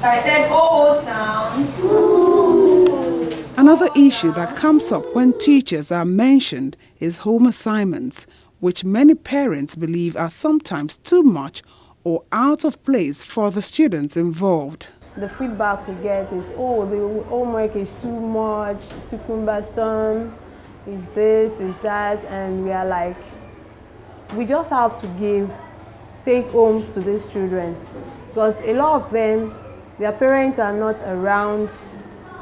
I said OO sounds. Another issue that comes up when teachers are mentioned is home assignments, which many parents believe are sometimes too much or out of place for the students involved. The feedback we get is, oh, the homework is too much, it's too cumbersome, is this, is that, and we are like, we just have to take home to these children, because a lot of them, their parents are not around,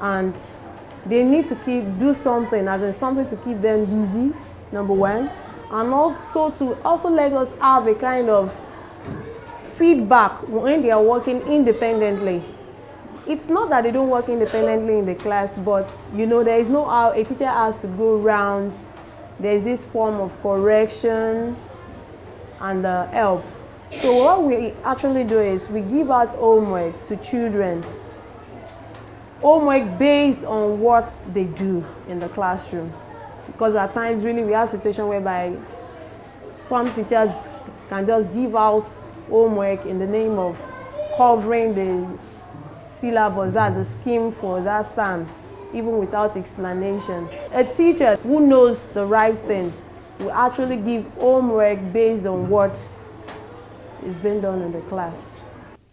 and they need to do something, as in something to keep them busy, number one, and also to let us have a kind of feedback when they are working independently. It's not that they don't work independently in the class, but you know, there is no how a teacher has to go around. There is this form of correction and help. So what we actually do is we give out homework to children, homework based on what they do in the classroom. Because at times really we have situations whereby some teachers can just give out homework in the name of covering the syllabus, that's the scheme for that term, even without explanation. A teacher who knows the right thing will actually give homework based on what is being done in the class.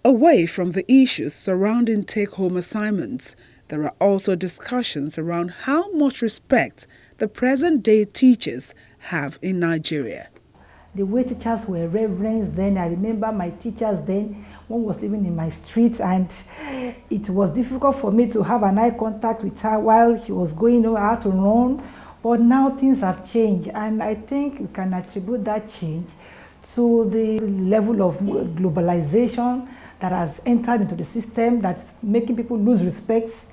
Away from the issues surrounding take-home assignments, there are also discussions around how much respect the present-day teachers have in Nigeria. The way teachers were reverenced then, I remember my teachers then, one was living in my street, and it was difficult for me to have an eye contact with her while she was going over. I had to run, but now things have changed, and I think we can attribute that change to the level of globalization that has entered into the system, that's making people lose respect.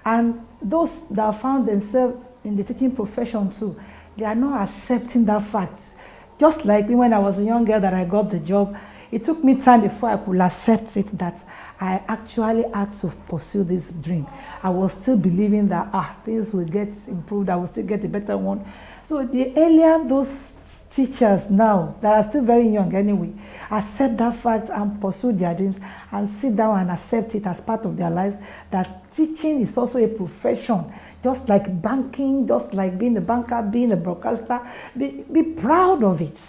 And those that found themselves in the teaching profession too, they are not accepting that fact. Just like me when I was a young girl that I got the job, it took me time before I could accept it that I actually had to pursue this dream. I was still believing that things will get improved, I will still get a better one. So the earlier those teachers now, that are still very young anyway, accept that fact and pursue their dreams and sit down and accept it as part of their lives, that teaching is also a profession, just like banking, just like being a banker, being a broadcaster. Be proud of it.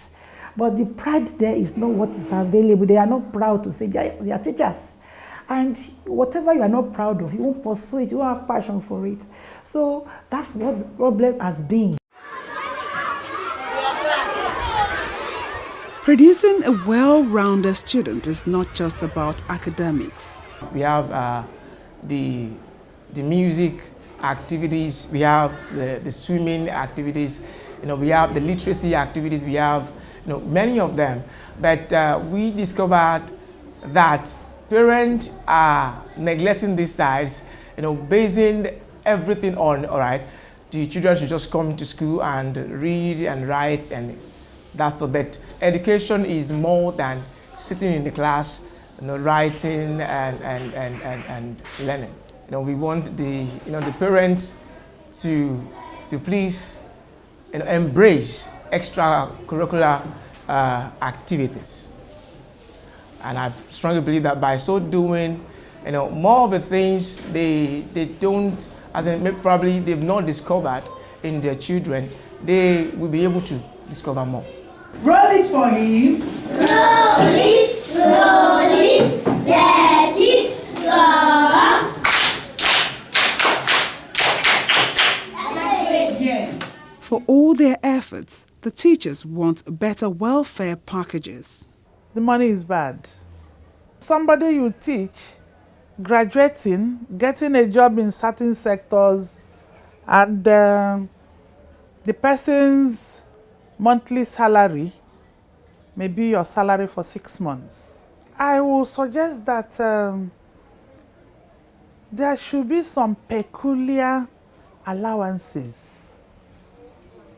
But the pride there is not what is available. They are not proud to say they are teachers. And whatever you are not proud of, you won't pursue it, you won't have passion for it. So that's what the problem has been. Producing a well-rounded student is not just about academics. We have the music activities, we have the swimming activities, we have the literacy activities, we have many of them. But we discovered that parents are neglecting these sides, basing everything on, all right, the children should just come to school and read and write, and that's so that education is more than sitting in the class, writing and learning. We want the parents to please embrace extracurricular activities, and I strongly believe that by so doing, more of the things they don't, as in probably they've not discovered in their children, they will be able to discover more. Roll it for him. Roll it, let it go. Yes. For all their efforts, the teachers want better welfare packages. The money is bad. Somebody you teach, graduating, getting a job in certain sectors, and the person's monthly salary may be your salary for 6 months. I will suggest that there should be some peculiar allowances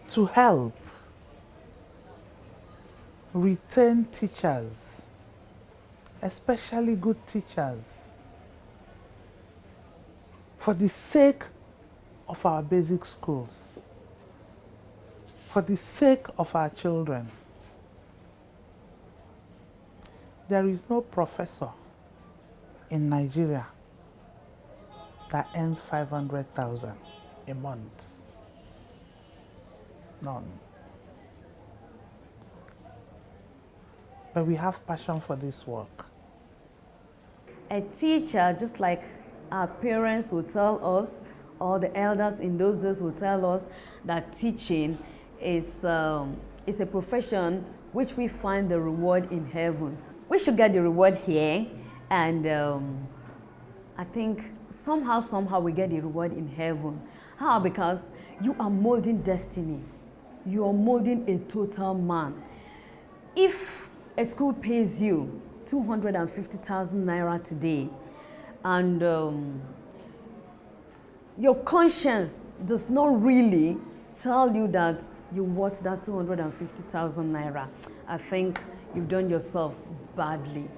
to help retain teachers, especially good teachers, for the sake of our basic schools, for the sake of our children. There is no professor in Nigeria that earns 500,000 a month? None. But we have passion for this work. A teacher, just like our parents will tell us, or the elders in those days will tell us, that teaching is a profession which we find the reward in heaven. We should get the reward here, and I think somehow we get the reward in heaven. How? Because you are molding destiny. You are molding a total man. If a school pays you 250,000 naira today, and your conscience does not really tell you that you worth that 250,000 naira, I think you've done yourself badly.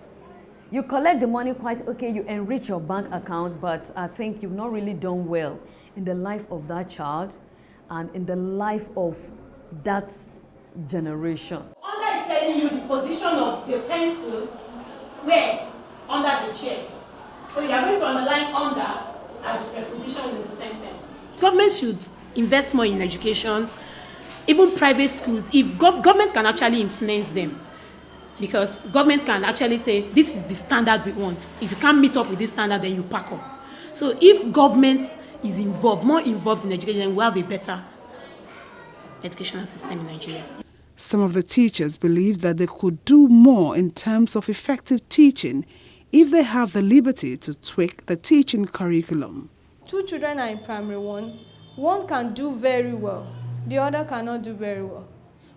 You collect the money quite okay, you enrich your bank account, but I think you've not really done well in the life of that child and in the life of that generation. Under is telling you the position of the pencil where? Under the chair. So you are going to underline under as a preposition in the sentence. Government should invest more in education, even private schools, if government can actually influence them. Because government can actually say, this is the standard we want. If you can't meet up with this standard, then you pack up. So if government is involved, more involved in education, we'll have a better educational system in Nigeria. Some of the teachers believe that they could do more in terms of effective teaching if they have the liberty to tweak the teaching curriculum. 2 children are in primary 1. One can do very well, the other cannot do very well.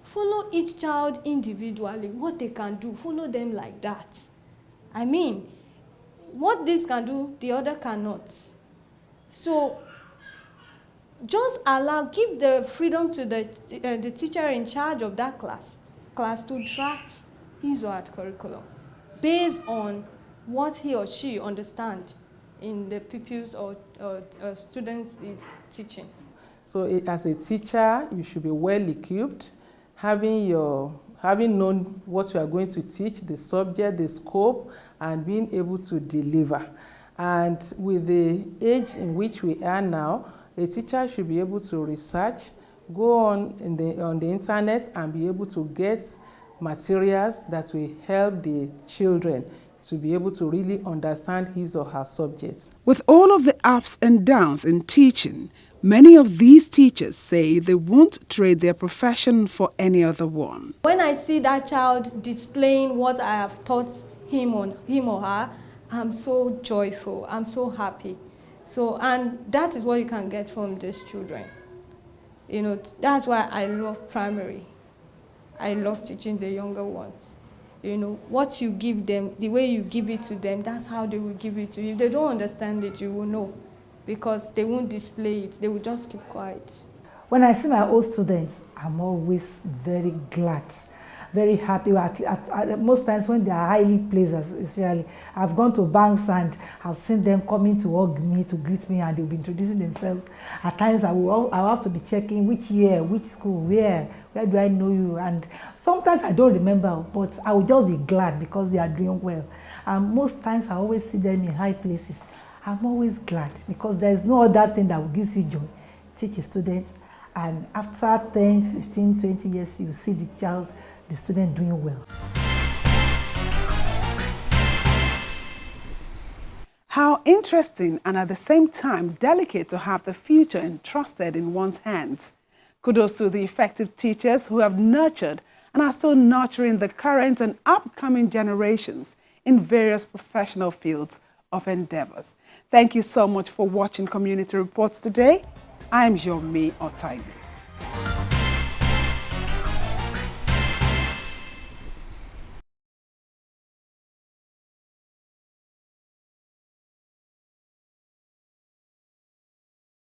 Follow each child individually, what they can do, follow them like that. I mean, what this can do, the other cannot. So, just give the freedom to the teacher in charge of that class to draft his or her curriculum based on what he or she understands in the pupils or students is teaching. So as a teacher, you should be well equipped, having known what you are going to teach, the subject, the scope, and being able to deliver. And with the age in which we are now, a teacher should be able to research, go on the internet and be able to get materials that will help the children to be able to really understand his or her subjects. With all of the ups and downs in teaching, many of these teachers say they won't trade their profession for any other one. When I see that child displaying what I have taught him or her, I'm so joyful, I'm so happy. So, and that is what you can get from these children. You know, that's why I love primary. I love teaching the younger ones. You know, what you give them, the way you give it to them, that's how they will give it to you. If they don't understand it, you will know, because they won't display it. They will just keep quiet. When I see my old students, I'm always very glad, very happy. Most times when they are highly placed, especially, I've gone to banks and I've seen them coming to hug me, to greet me, and they'll be introducing themselves. At times I'll have to be checking which year, which school, where do I know you? And sometimes I don't remember, but I will just be glad because they are doing well. And most times I always see them in high places. I'm always glad because there's no other thing that will give you joy. Teach a student, and after 10, 15, 20 years, you see the student doing well. How interesting and at the same time delicate to have the future entrusted in one's hands. Kudos to the effective teachers who have nurtured and are still nurturing the current and upcoming generations in various professional fields of endeavors. Thank you so much for watching Community Reports today. I am Yomi Otaibu.